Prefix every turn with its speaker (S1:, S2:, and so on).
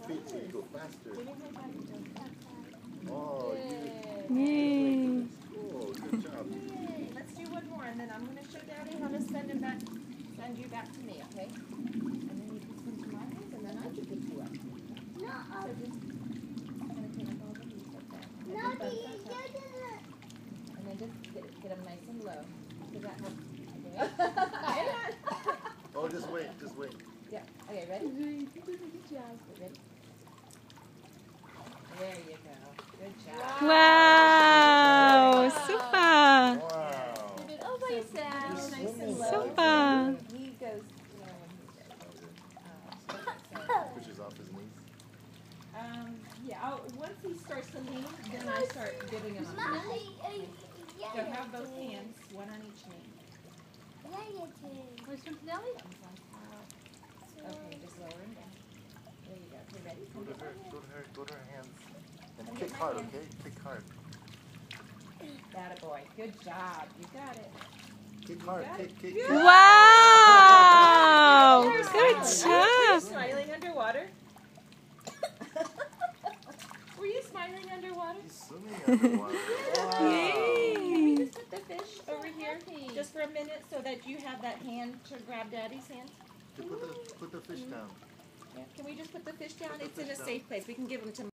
S1: feet so you go faster.
S2: Give me high five.
S1: Oh,
S3: Yay.
S1: cool. Good job.
S2: Yay. Let's do one more, and then I'm going to show Daddy how to send you back to me, okay? And then you can send to my hands, and then I can pick you up. So just kind of clean up all the leaves like that.
S4: No,
S2: And
S4: you
S2: then
S4: did it.
S2: just get them nice and low. Does that help?
S1: Oh, just wait.
S2: Yeah. Okay, ready? Good job. Ready? There you go. Good job.
S3: Wow, super.
S1: Wow.
S2: Oh, my sound. Nice and low.
S3: Super.
S2: He goes,
S1: Pushes off his knees.
S2: yeah, once he starts to lean, then I start giving him a push. So have both hands, one on each knee.
S4: Where's from Nelly?
S2: Okay, just lower him down. There you go. Okay, ready?
S1: Go to her hands. And kick hard, okay? Kick hard.
S2: Attaboy. Good job. You got it.
S1: Kick hard. Kick.
S3: Wow.
S2: You're
S3: Good
S2: smiling. Were you
S3: job.
S2: smiling underwater? Were you smiling underwater?
S1: He's swimming underwater. Wow.
S3: Yay.
S2: Can we just put the fish over here just for a minute so that you have that hand to grab Daddy's hand?
S1: Put the fish down.
S2: Yeah. Can we just put the fish down?
S1: Put the
S2: It's in
S1: fish
S2: a
S1: down.
S2: safe place. We can give him to